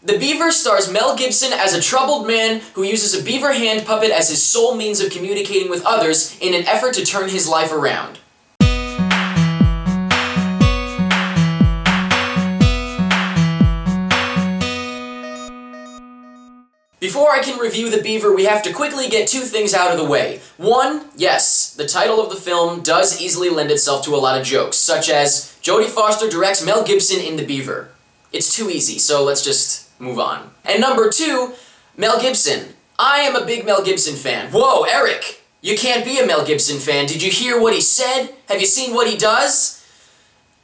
The Beaver stars Mel Gibson as a troubled man who uses a beaver hand puppet as his sole means of communicating with others in an effort to turn his life around. Before I can review The Beaver, we have to quickly get two things out of the way. One, yes, the title of the film does easily lend itself to a lot of jokes, such as, Jodie Foster directs Mel Gibson in The Beaver. It's too easy, so let's just move on. And number two, Mel Gibson. I am a big Mel Gibson fan. Whoa, Eric! You can't be a Mel Gibson fan. Did you hear what he said? Have you seen what he does?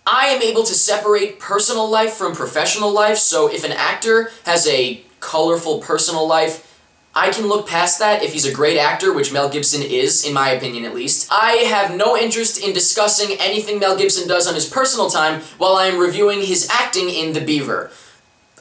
I am able to separate personal life from professional life, so if an actor has a colorful personal life, I can look past that if he's a great actor, which Mel Gibson is, in my opinion at least. I have no interest in discussing anything Mel Gibson does on his personal time while I am reviewing his acting in The Beaver.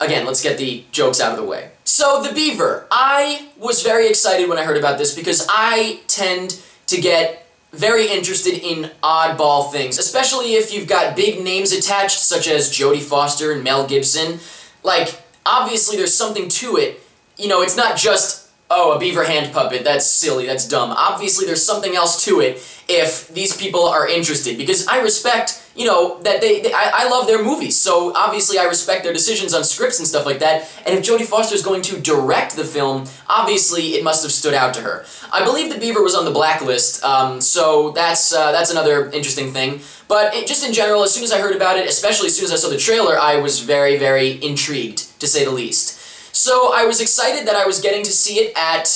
Again, let's get the jokes out of the way. So, The Beaver. I was very excited when I heard about this because I tend to get very interested in oddball things, especially if you've got big names attached, such as Jodie Foster and Mel Gibson. Like, obviously there's something to it. You know, it's not just, oh, a beaver hand puppet, that's silly, that's dumb. Obviously there's something else to it if these people are interested, because I respect, you know, that I love their movies, so obviously I respect their decisions on scripts and stuff like that, and if Jodie Foster is going to direct the film, obviously it must have stood out to her. I believe The Beaver was on the blacklist, so that's another interesting thing, but just in general, as soon as I heard about it, especially as soon as I saw the trailer, I was very, very intrigued, to say the least. So I was excited that I was getting to see it at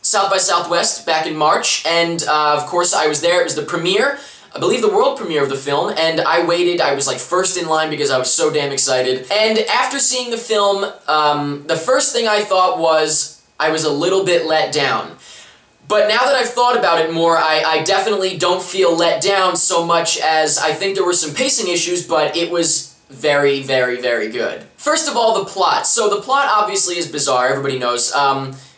South by Southwest back in March, and of course I was there. It was the premiere, I believe the world premiere of the film, and I waited. I was like first in line because I was so damn excited. And after seeing the film, the first thing I thought was I was a little bit let down. But now that I've thought about it more, I definitely don't feel let down so much as I think there were some pacing issues, but it was very, very, very good. First of all, the plot. So the plot obviously is bizarre, everybody knows.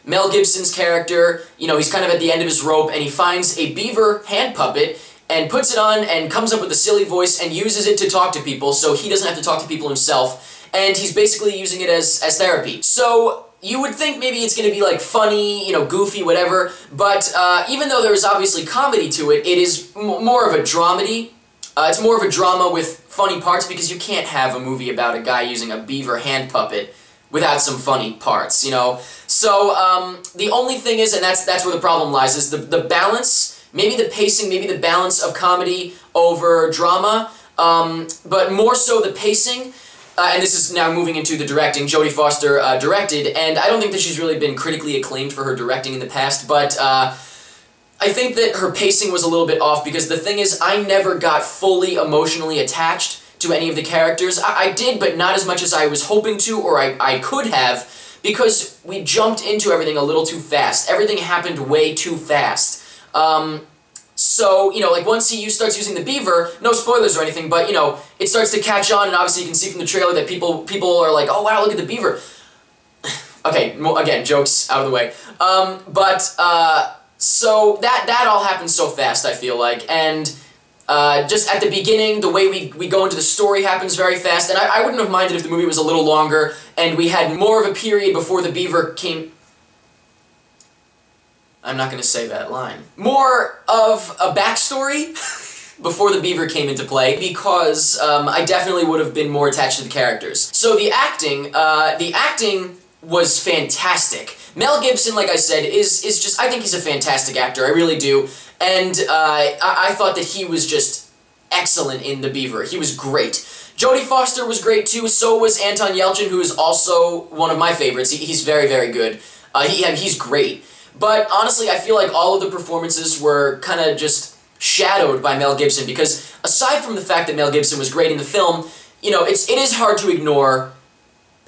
Mel Gibson's character, you know, he's kind of at the end of his rope, and he finds a beaver hand puppet, and puts it on, and comes up with a silly voice, and uses it to talk to people, so he doesn't have to talk to people himself, and he's basically using it as therapy. So, you would think maybe it's going to be like funny, you know, goofy, whatever, but even though there's obviously comedy to it, it is more of a dramedy. It's more of a drama with funny parts, because you can't have a movie about a guy using a beaver hand puppet without some funny parts, you know? So, the only thing is, and that's where the problem lies, is the balance, maybe the pacing, maybe the balance of comedy over drama, but more so the pacing, and this is now moving into the directing. Jodie Foster directed, and I don't think that she's really been critically acclaimed for her directing in the past, but I think that her pacing was a little bit off, because the thing is, I never got fully emotionally attached to any of the characters. I did, but not as much as I was hoping to, or I could have, because we jumped into everything a little too fast. Everything happened way too fast. So, you know, like once he starts using the beaver, no spoilers or anything, but, you know, it starts to catch on, and obviously you can see from the trailer that people are like, oh wow, look at the beaver. Okay, again, jokes out of the way. So that all happens so fast, I feel like, and just at the beginning, the way we go into the story happens very fast, and I wouldn't have minded if the movie was a little longer, and we had more of a period before the beaver came... I'm not going to say that line. More of a backstory before the beaver came into play, because I definitely would have been more attached to the characters. So the acting was fantastic. Mel Gibson, like I said, is just, I think he's a fantastic actor, I really do, and I thought that he was just excellent in The Beaver. He was great. Jodie Foster was great too, so was Anton Yelchin, who is also one of my favorites. He's very, very good. He's great. But honestly, I feel like all of the performances were kind of just shadowed by Mel Gibson, because aside from the fact that Mel Gibson was great in the film, you know, it is hard to ignore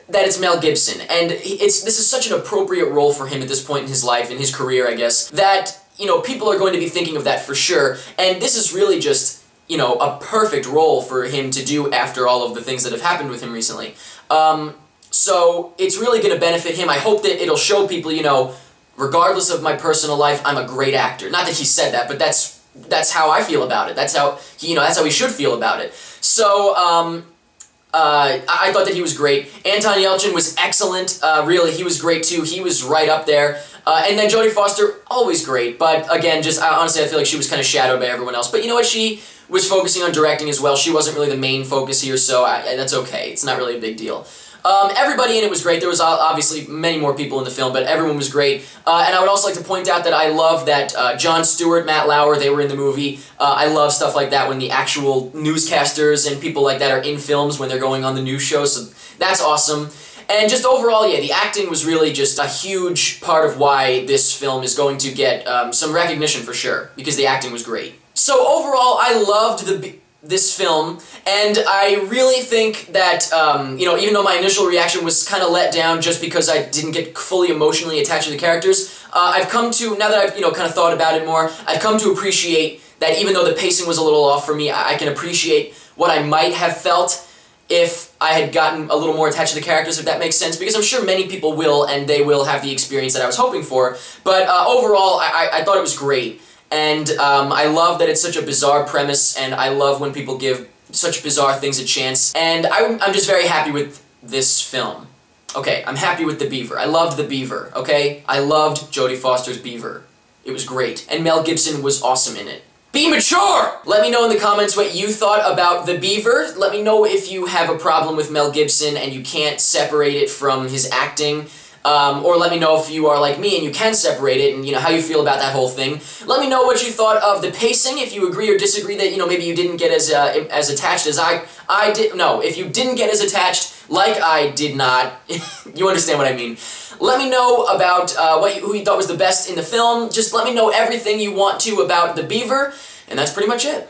that it's Mel Gibson, and this is such an appropriate role for him at this point in his life, in his career, I guess, that, you know, people are going to be thinking of that for sure, and this is really just, you know, a perfect role for him to do after all of the things that have happened with him recently. So, it's really going to benefit him. I hope that it'll show people, you know, regardless of my personal life, I'm a great actor. Not that he said that, but that's how I feel about it. That's how he should feel about it. So, I thought that he was great. Anton Yelchin was excellent. Really, he was great too. He was right up there. And then Jodie Foster, always great. But again, honestly, I feel like she was kind of shadowed by everyone else. But you know what? She was focusing on directing as well. She wasn't really the main focus here, so that's okay. It's not really a big deal. Everybody in it was great. There was obviously many more people in the film, but everyone was great. And I would also like to point out that I love that Jon Stewart, Matt Lauer, they were in the movie. I love stuff like that when the actual newscasters and people like that are in films when they're going on the news shows, so that's awesome. And just overall, yeah, the acting was really just a huge part of why this film is going to get some recognition for sure, because the acting was great. So overall, I loved this film, and I really think that, you know, even though my initial reaction was kind of let down just because I didn't get fully emotionally attached to the characters, I've come to, now that I've, you know, kind of thought about it more, I've come to appreciate that even though the pacing was a little off for me, I can appreciate what I might have felt if I had gotten a little more attached to the characters, if that makes sense, because I'm sure many people will, and they will have the experience that I was hoping for. But overall, I thought it was great. And I love that it's such a bizarre premise, and I love when people give such bizarre things a chance. And I'm just very happy with this film. Okay, I'm happy with the Beaver. I loved the Beaver, okay? I loved Jodie Foster's Beaver. It was great. And Mel Gibson was awesome in it. Be mature! Let me know in the comments what you thought about the Beaver. Let me know if you have a problem with Mel Gibson and you can't separate it from his acting. Or let me know if you are like me and you can separate it and, you know, how you feel about that whole thing. Let me know what you thought of the pacing, if you agree or disagree that, you know, maybe you didn't get as attached as I did. No, if you didn't get as attached like I did not, you understand what I mean. Let me know about who you thought was the best in the film. Just let me know everything you want to about the Beaver, and that's pretty much it.